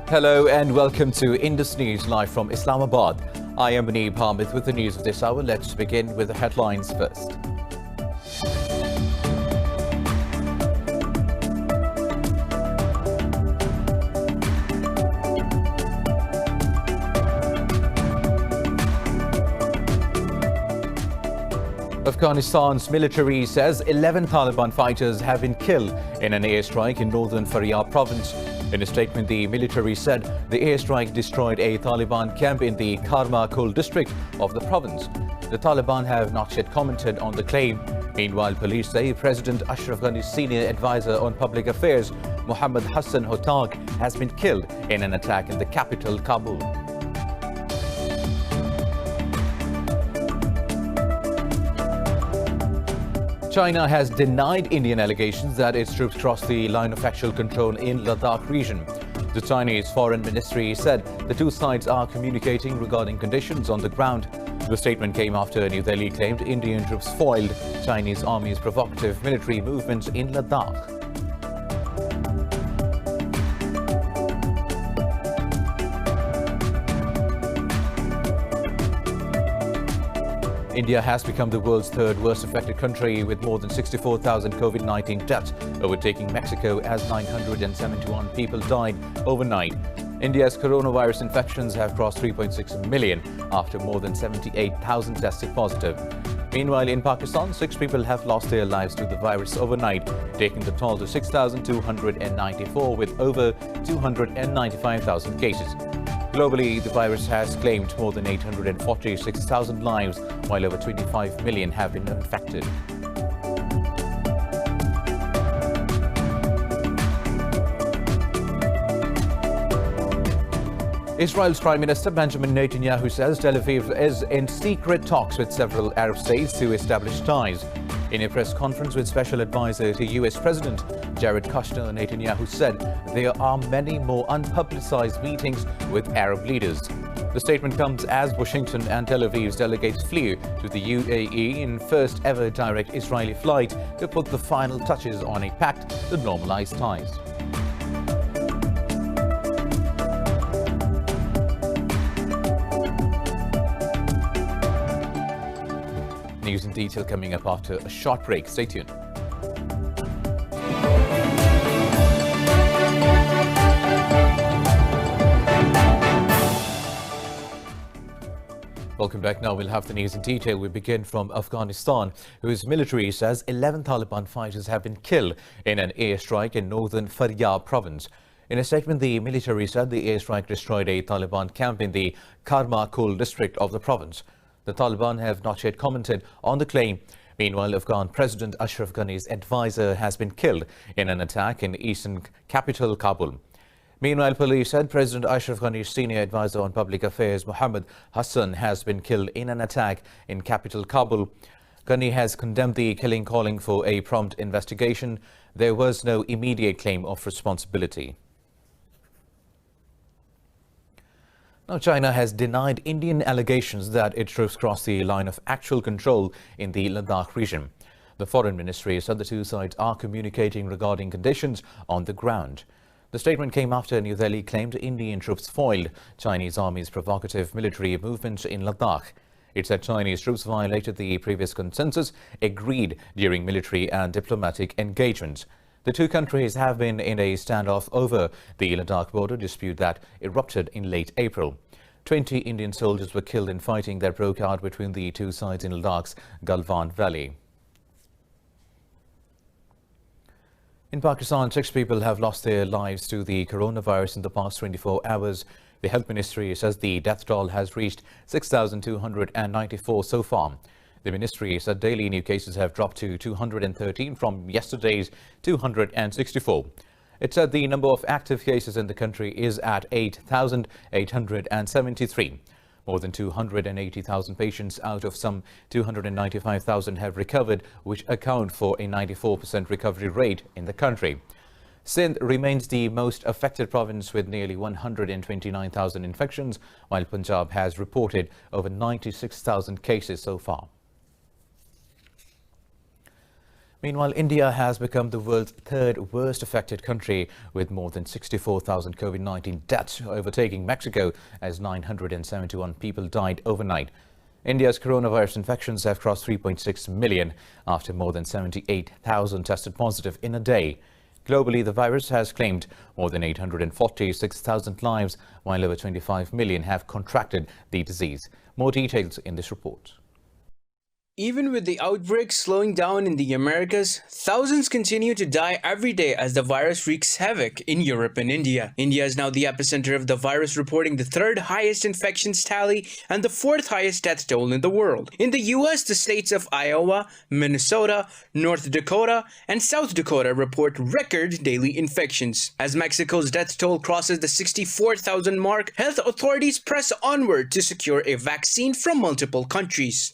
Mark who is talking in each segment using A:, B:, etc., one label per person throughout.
A: Hello and welcome to Indus News live from Islamabad. I am Muneeb Hamid with the news of this hour. Let's begin with the headlines first. Afghanistan's military says 11 Taliban fighters have been killed in an airstrike in northern Faryab province. In a statement, the military said the airstrike destroyed a Taliban camp in the Karma-Kul district of the province. The Taliban have not yet commented on the claim. Meanwhile, police say President Ashraf Ghani's senior advisor on public affairs, Mohammad Hassan Hotag, has been killed in an attack in the capital, Kabul. China has denied Indian allegations that its troops crossed the line of actual control in Ladakh region. The Chinese Foreign Ministry said the two sides are communicating regarding conditions on the ground. The statement came after New Delhi claimed Indian troops foiled Chinese army's provocative military movements in Ladakh. India has become the world's third worst affected country with more than 64,000 COVID-19 deaths, overtaking Mexico as 971 people died overnight. India's coronavirus infections have crossed 3.6 million after more than 78,000 tested positive. Meanwhile, in Pakistan, 6 people have lost their lives to the virus overnight, taking the toll to 6,294 with over 295,000 cases. Globally, the virus has claimed more than 846,000 lives, while over 25 million have been infected. Israel's Prime Minister Benjamin Netanyahu says Tel Aviv is in secret talks with several Arab states to establish ties. In a press conference with Special Advisor to U.S. President Jared Kushner, Netanyahu said there are many more unpublicized meetings with Arab leaders. The statement comes as Washington and Tel Aviv's delegates flew to the UAE in first ever direct Israeli flight to put the final touches on a pact to normalize ties. News in detail coming up after a short break. Stay tuned. Welcome back. Now we'll have the news in detail. We begin from Afghanistan, whose military says 11 Taliban fighters have been killed in an airstrike in northern Faryab province. In a statement, the military said the airstrike destroyed a Taliban camp in the Karma-Kul district of the province. The Taliban have not yet commented on the claim. Meanwhile, Afghan President Ashraf Ghani's advisor has been killed in an attack in eastern capital, Kabul. Meanwhile, police said President Ashraf Ghani's senior advisor on public affairs, Mohammad Hassan, has been killed in an attack in capital, Kabul. Ghani has condemned the killing, calling for a prompt investigation. There was no immediate claim of responsibility. Now, China has denied Indian allegations that its troops crossed the line of actual control in the Ladakh region. The Foreign Ministry said the two sides are communicating regarding conditions on the ground. The statement came after New Delhi claimed Indian troops foiled Chinese army's provocative military movements in Ladakh. It said Chinese troops violated the previous consensus agreed during military and diplomatic engagements. The two countries have been in a standoff over the Ladakh border dispute that erupted in late April. 20 Indian soldiers were killed in fighting that broke out between the two sides in Ladakh's Galwan Valley. In Pakistan, 6 people have lost their lives to the coronavirus in the past 24 hours. The Health Ministry says the death toll has reached 6,294 so far. The ministry said daily new cases have dropped to 213 from yesterday's 264. It said the number of active cases in the country is at 8,873. More than 280,000 patients out of some 295,000 have recovered, which account for a 94% recovery rate in the country. Sindh remains the most affected province with nearly 129,000 infections, while Punjab has reported over 96,000 cases so far. Meanwhile, India has become the world's third worst affected country, with more than 64,000 COVID-19 deaths, overtaking Mexico as 971 people died overnight. India's coronavirus infections have crossed 3.6 million after more than 78,000 tested positive in a day. Globally, the virus has claimed more than 846,000 lives, while over 25 million have contracted the disease. More details in this report.
B: Even with the outbreak slowing down in the Americas, thousands continue to die every day as the virus wreaks havoc in Europe and India. India is now the epicenter of the virus, reporting the third highest infections tally and the fourth highest death toll in the world. In the US, the states of Iowa, Minnesota, North Dakota, and South Dakota report record daily infections. As Mexico's death toll crosses the 64,000 mark, health authorities press onward to secure a vaccine from multiple countries.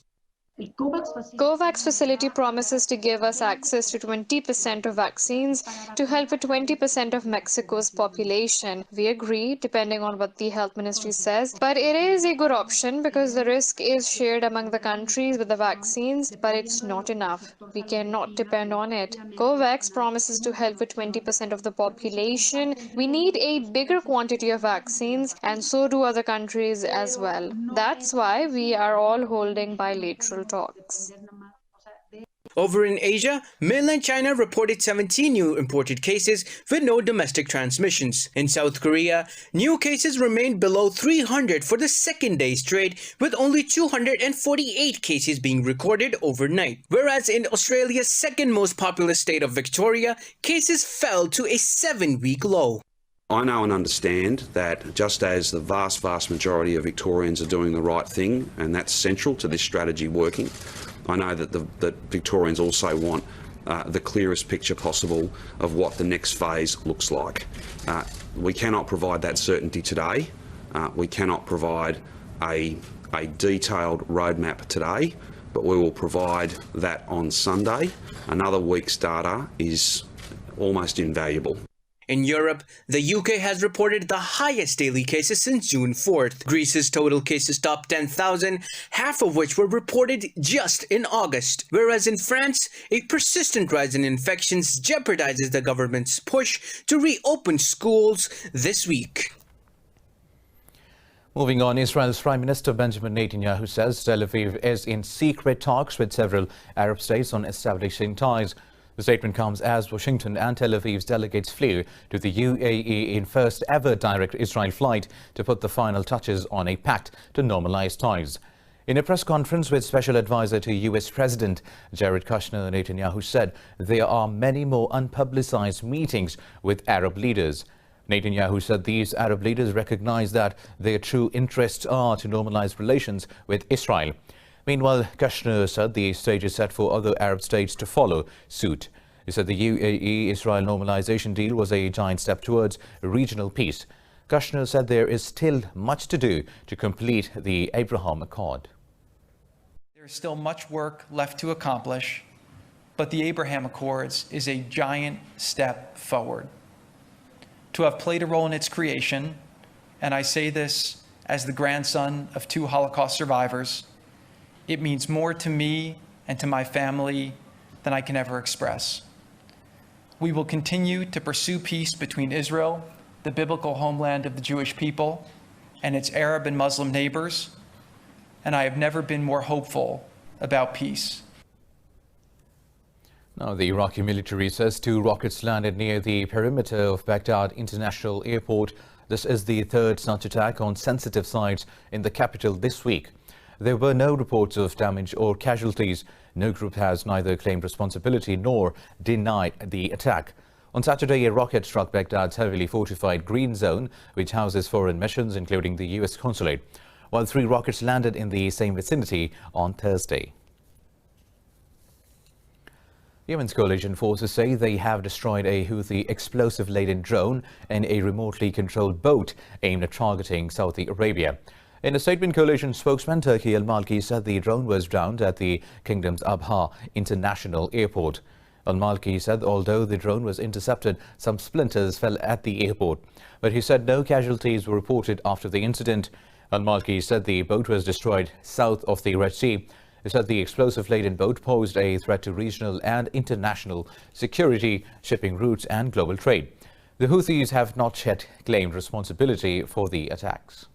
C: COVAX facility promises to give us access to 20% of vaccines to help with 20% of Mexico's population. We agree, depending on what the health ministry says, but it is a good option because the risk is shared among the countries with the vaccines, but it's not enough. We cannot depend on it. COVAX promises to help with 20% of the population. We need a bigger quantity of vaccines, and so do other countries as well. That's why we are all holding bilateral talks.
B: Over in Asia, mainland China reported 17 new imported cases with no domestic transmissions. In South Korea, new cases remained below 300 for the second day straight, with only 248 cases being recorded overnight. Whereas in Australia's second most populous state of Victoria, cases fell to a 7-week low.
D: I know and understand that just as the vast majority of Victorians are doing the right thing, and that's central to this strategy working, I know that Victorians also want the clearest picture possible of what the next phase looks like. We cannot provide that certainty today. We cannot provide a detailed roadmap today, but we will provide that on Sunday. Another week's data is almost invaluable.
B: In Europe, the UK has reported the highest daily cases since June 4th. Greece's total cases topped 10,000, half of which were reported just in August. Whereas in France, a persistent rise in infections jeopardizes the government's push to reopen schools this week.
A: Moving on, Israel's Prime Minister Benjamin Netanyahu says Tel Aviv is in secret talks with several Arab states on establishing ties. The statement comes as Washington and Tel Aviv's delegates flew to the UAE in first ever direct Israel flight to put the final touches on a pact to normalize ties. In a press conference with Special Advisor to US President Jared Kushner, Netanyahu said there are many more unpublicized meetings with Arab leaders. Netanyahu said these Arab leaders recognize that their true interests are to normalize relations with Israel. Meanwhile, Kushner said the stage is set for other Arab states to follow suit. He said the UAE-Israel normalization deal was a giant step towards regional peace. Kushner said there is still much to do to complete the Abraham Accord.
E: There is still much work left to accomplish, but the Abraham Accords is a giant step forward. To have played a role in its creation, and I say this as the grandson of 2 Holocaust survivors, it means more to me and to my family than I can ever express. We will continue to pursue peace between Israel, the biblical homeland of the Jewish people, and its Arab and Muslim neighbors, and I have never been more hopeful about peace.
A: Now, the Iraqi military says 2 rockets landed near the perimeter of Baghdad International Airport. This is the third such attack on sensitive sites in the capital this week. There were no reports of damage or casualties. No group has neither claimed responsibility nor denied the attack. On Saturday, a rocket struck Baghdad's heavily fortified Green Zone, which houses foreign missions, including the U.S. consulate, while 3 rockets landed in the same vicinity on Thursday. Yemen's coalition forces say they have destroyed a Houthi explosive-laden drone and a remotely controlled boat aimed at targeting Saudi Arabia. In a statement, coalition spokesman Turki al-Malki said the drone was downed at the kingdom's Abha International Airport. Al-Malki said although the drone was intercepted, some splinters fell at the airport. But he said no casualties were reported after the incident. Al-Malki said the boat was destroyed south of the Red Sea. It said the explosive-laden boat posed a threat to regional and international security, shipping routes and global trade. The Houthis have not yet claimed responsibility for the attacks.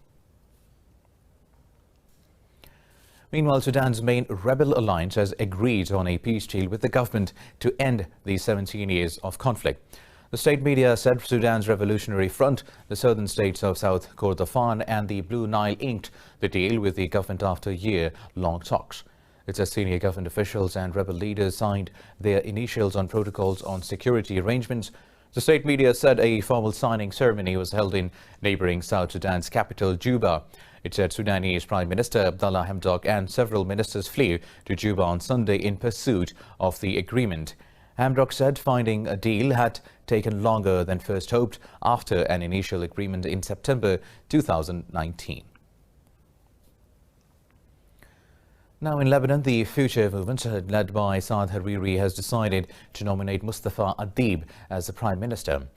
A: Meanwhile, Sudan's main rebel alliance has agreed on a peace deal with the government to end the 17 years of conflict. The state media said Sudan's Revolutionary Front, the southern states of South Kordofan and the Blue Nile inked the deal with the government after year-long talks. It says senior government officials and rebel leaders signed their initials on protocols on security arrangements. The state media said a formal signing ceremony was held in neighboring South Sudan's capital, Juba. It said Sudanese Prime Minister Abdallah Hamdok and several ministers flew to Juba on Sunday in pursuit of the agreement. Hamdok said finding a deal had taken longer than first hoped after an initial agreement in September 2019. Now in Lebanon, the Future Movement, led by Saad Hariri, has decided to nominate Mustafa Adib as the Prime Minister.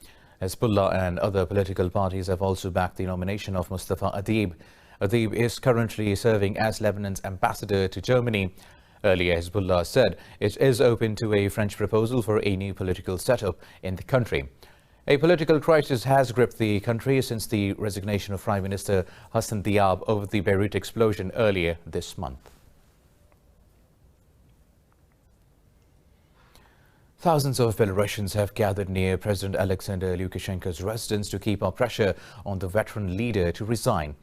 A: Hezbollah and other political parties have also backed the nomination of Mustafa Adib. Adib is currently serving as Lebanon's ambassador to Germany. Earlier, Hezbollah said it is open to a French proposal for a new political setup in the country. A political crisis has gripped the country since the resignation of Prime Minister Hassan Diab over the Beirut explosion earlier this month. Thousands of Belarusians have gathered near President Alexander Lukashenko's residence to keep up pressure on the veteran leader to resign.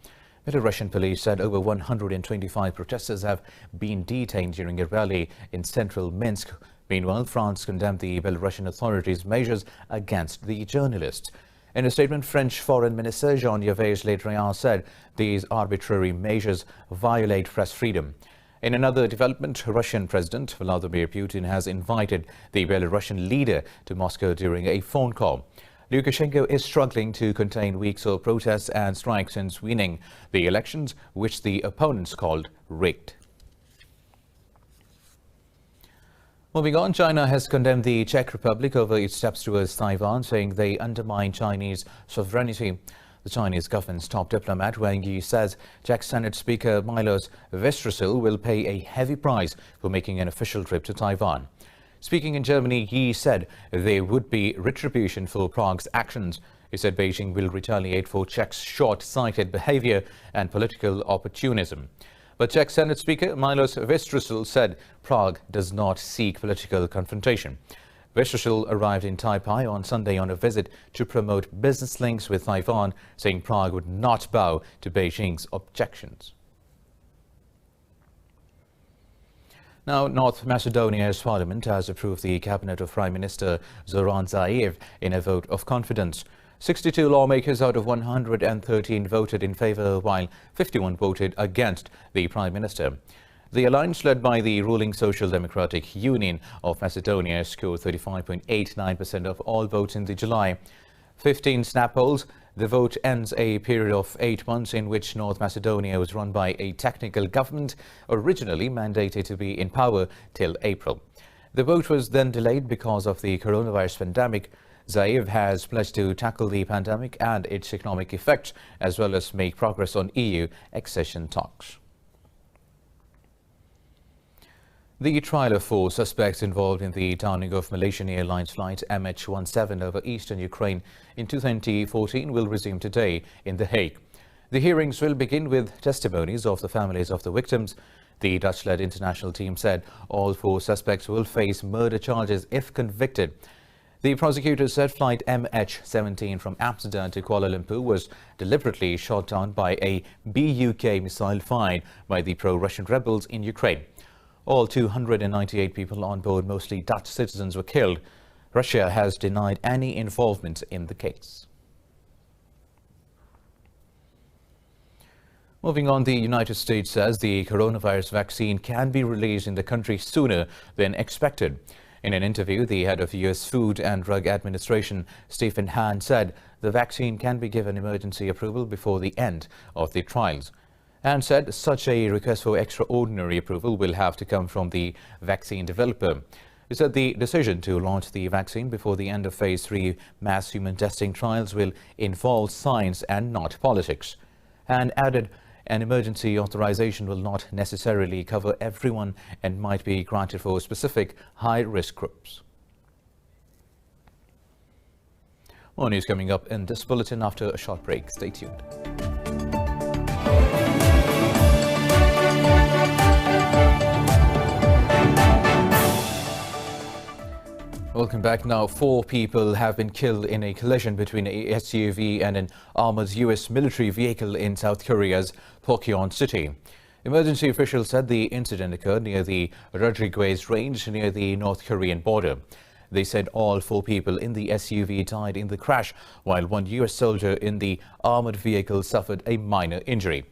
A: Belarusian police said over 125 protesters have been detained during a rally in central Minsk. Meanwhile, France condemned the Belarusian authorities' measures against the journalists. In a statement, French Foreign Minister Jean-Yves Le Drian said these arbitrary measures violate press freedom. In another development, Russian President Vladimir Putin has invited the Belarusian leader to Moscow during a phone call. Lukashenko is struggling to contain weeks of protests and strikes since winning the elections, which the opponents called rigged. Moving on, China has condemned the Czech Republic over its steps towards Taiwan, saying they undermine Chinese sovereignty. The Chinese government's top diplomat Wang Yi says Czech Senate Speaker Milos Vystrčil will pay a heavy price for making an official trip to Taiwan. Speaking in Germany, Yi said there would be retribution for Prague's actions. He said Beijing will retaliate for Czech's short-sighted behavior and political opportunism. But Czech Senate Speaker Milos Vystrčil said Prague does not seek political confrontation. Vystrčil arrived in Taipei on Sunday on a visit to promote business links with Taiwan, saying Prague would not bow to Beijing's objections. Now, North Macedonia's parliament has approved the cabinet of Prime Minister Zoran Zaev in a vote of confidence. 62 lawmakers out of 113 voted in favor, while 51 voted against the Prime Minister. The alliance, led by the ruling Social Democratic Union of Macedonia, scored 35.89% of all votes in the July 15 snap polls. The vote ends a period of 8 months in which North Macedonia was run by a technical government, originally mandated to be in power till April. The vote was then delayed because of the coronavirus pandemic. Zaev has pledged to tackle the pandemic and its economic effects, as well as make progress on EU accession talks. The trial of 4 suspects involved in the downing of Malaysian Airlines flight MH17 over eastern Ukraine in 2014 will resume today in The Hague. The hearings will begin with testimonies of the families of the victims. The Dutch-led international team said all 4 suspects will face murder charges if convicted. The prosecutors said flight MH17 from Amsterdam to Kuala Lumpur was deliberately shot down by a BUK missile fired by the pro-Russian rebels in Ukraine. All 298 people on board, mostly Dutch citizens, were killed. Russia has denied any involvement in the case. Moving on, the United States says the coronavirus vaccine can be released in the country sooner than expected. In an interview, the head of U.S. Food and Drug Administration, Stephen Hahn, said the vaccine can be given emergency approval before the end of the trials. And said such a request for extraordinary approval will have to come from the vaccine developer. He said the decision to launch the vaccine before the end of phase 3 mass human testing trials will involve science and not politics. And added An emergency authorization will not necessarily cover everyone and might be granted for specific high-risk groups. More news coming up in this bulletin after a short break. Stay tuned. Welcome back. Now, 4 people have been killed in a collision between a SUV and an armored U.S. military vehicle in South Korea's Pokyon city. Emergency officials said the incident occurred near the Rodriguez range near the North Korean border. They said all 4 people in the SUV died in the crash, while 1 U.S. soldier in the armored vehicle suffered a minor injury.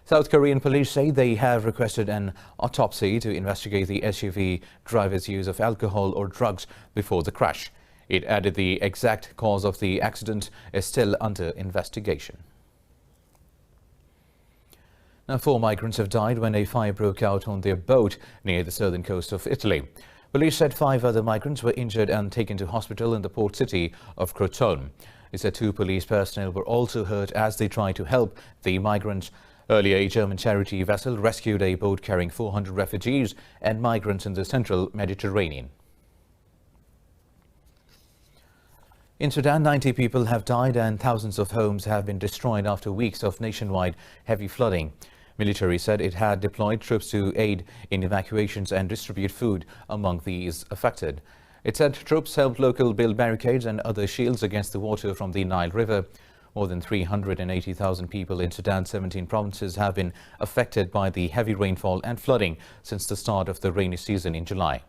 A: South Korean police say they have requested an autopsy to investigate the SUV driver's use of alcohol or drugs before the crash. It added the exact cause of the accident is still under investigation. Now, 4 migrants have died when a fire broke out on their boat near the southern coast of Italy. Police said 5 other migrants were injured and taken to hospital in the port city of Crotone. They said 2 police personnel were also hurt as they tried to help the migrants. Earlier, a German charity vessel rescued a boat carrying 400 refugees and migrants in the central Mediterranean. In Sudan, 90 people have died and thousands of homes have been destroyed after weeks of nationwide heavy flooding. Military said it had deployed troops to aid in evacuations and distribute food among these affected. It said troops helped local build barricades and other shields against the water from the Nile River. More than 380,000 people in Sudan's 17 provinces have been affected by the heavy rainfall and flooding since the start of the rainy season in July.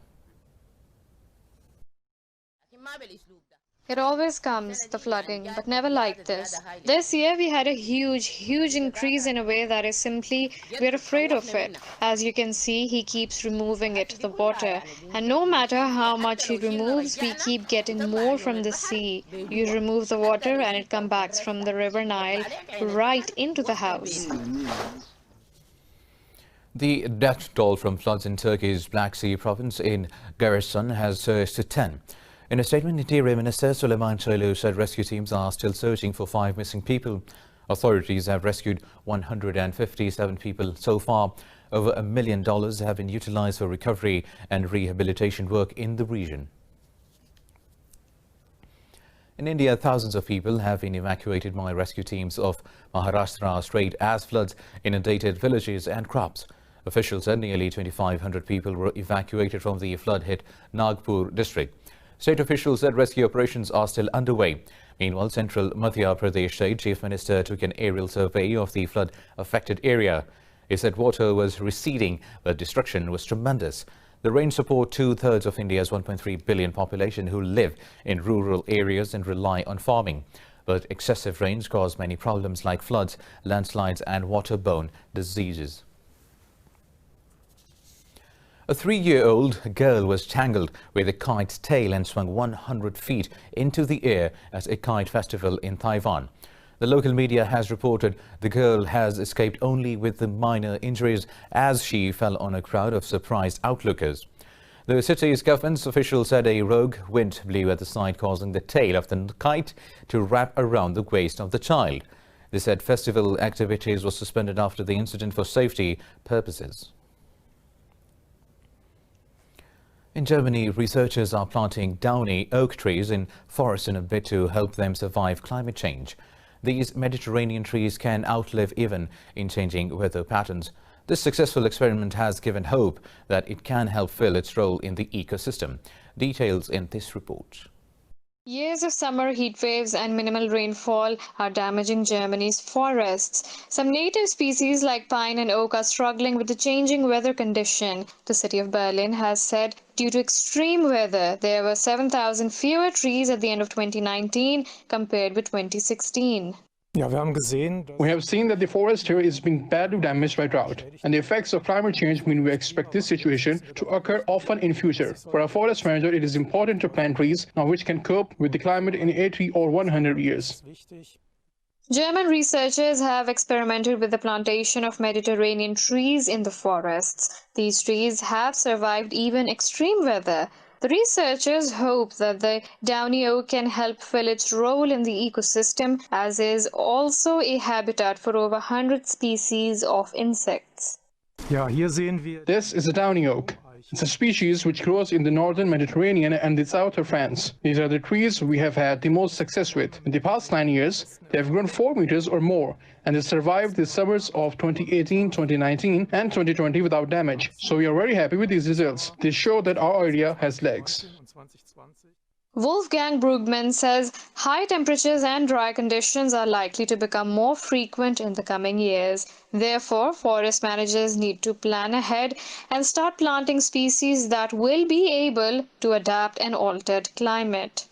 C: It always comes, the flooding, but never like this. This year we had a huge increase in a way that is simply, we're afraid of it. As you can see, he keeps removing it, the water. And no matter how much he removes, we keep getting more from the sea. You remove the water and it comes back from the river Nile right into the house.
A: The death toll from floods in Turkey's Black Sea province in Giresun has surged to 10. In a statement, Interior Minister Suleyman Soylu said rescue teams are still searching for 5 missing people. Authorities have rescued 157 people so far. Over $1 million have been utilized for recovery and rehabilitation work in the region. In India, thousands of people have been evacuated by rescue teams of Maharashtra Strait as floods inundated villages and crops. Officials said nearly 2,500 people were evacuated from the flood-hit Nagpur district. State officials said rescue operations are still underway. Meanwhile, Central Madhya Pradesh State Chief Minister took an aerial survey of the flood-affected area. He said water was receding, but destruction was tremendous. The rains support 2/3 of India's 1.3 billion population who live in rural areas and rely on farming. But excessive rains cause many problems like floods, landslides and waterborne diseases. A 3-year-old girl was tangled with a kite's tail and swung 100 feet into the air at a kite festival in Taiwan. The local media has reported the girl has escaped only with the minor injuries as she fell on a crowd of surprised outlookers. The city's government's officials said a rogue wind blew at the side, causing the tail of the kite to wrap around the waist of the child. They said festival activities were suspended after the incident for safety purposes. In Germany, researchers are planting downy oak trees in forests in a bid to help them survive climate change. These Mediterranean trees can outlive even in changing weather patterns. This successful experiment has given hope that it can help fill its role in the ecosystem. Details in this report.
C: Years of summer heat waves and minimal rainfall are damaging Germany's forests. Some native species like pine and oak are struggling with the changing weather condition. The city of Berlin has said due to extreme weather, there were 7,000 fewer trees at the end of 2019 compared with 2016.
F: We have seen that the forest here is being badly damaged by drought, and the effects of climate change mean we expect this situation to occur often in future. For a forest manager, it is important to plant trees now which can cope with the climate in 80 or 100 years.
C: German researchers have experimented with the plantation of Mediterranean trees in the forests. These trees have survived even extreme weather. The researchers hope that the downy oak can help fill its role in the ecosystem, as is also a habitat for over 100 species of insects.
F: This is a downy oak. It's a species which grows in the northern Mediterranean and the south of France. These are the trees we have had the most success with. In the past 9 years, they have grown 4 meters or more, and they survived the summers of 2018, 2019, and 2020 without damage. So we are very happy with these results. They show that our idea has legs.
C: Wolfgang Brugmann says high temperatures and dry conditions are likely to become more frequent in the coming years. Therefore, forest managers need to plan ahead and start planting species that will be able to adapt an altered climate.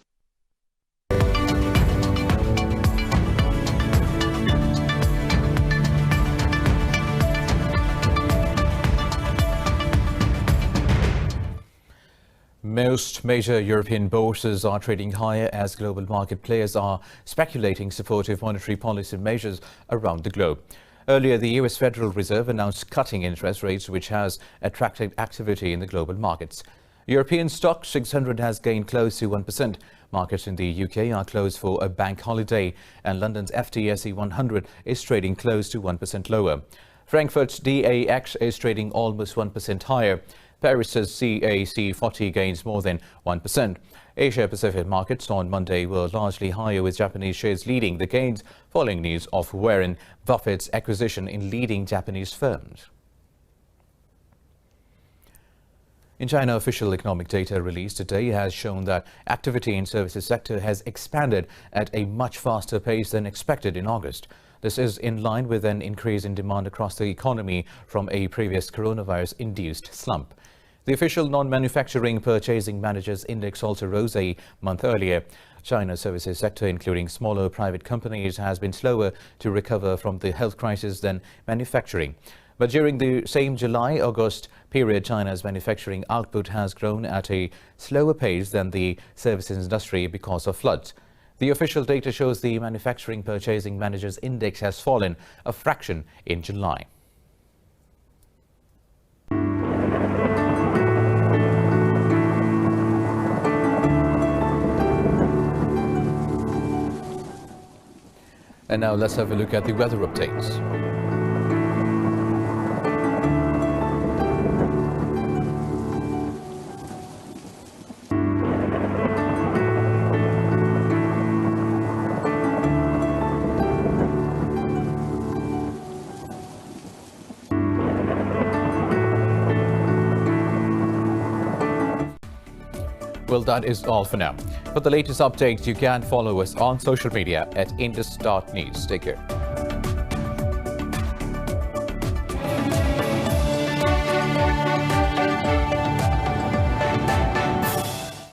A: Most major European bourses are trading higher as global market players are speculating supportive monetary policy measures around the globe. Earlier, the US Federal Reserve announced cutting interest rates, which has attracted activity in the global markets. European stock 600 has gained close to 1%. Markets in the UK are closed for a bank holiday, and London's FTSE 100 is trading close to 1% lower. Frankfurt's DAX is trading almost 1% higher. Paris's CAC 40 gains more than 1%. Asia-Pacific markets on Monday were largely higher, with Japanese shares leading the gains following news of Warren Buffett's acquisition in leading Japanese firms. In China, official economic data released today has shown that activity in services sector has expanded at a much faster pace than expected in August. This is in line with an increase in demand across the economy from a previous coronavirus-induced slump. The official non-manufacturing purchasing managers index also rose a month earlier. China's services sector, including smaller private companies, has been slower to recover from the health crisis than manufacturing. But during the same July-August period, China's manufacturing output has grown at a slower pace than the services industry because of floods. The official data shows the manufacturing purchasing managers index has fallen a fraction in July. And now let's have a look at the weather updates. Well, that is all for now. For the latest updates, you can follow us on social media at indus.news. Take care.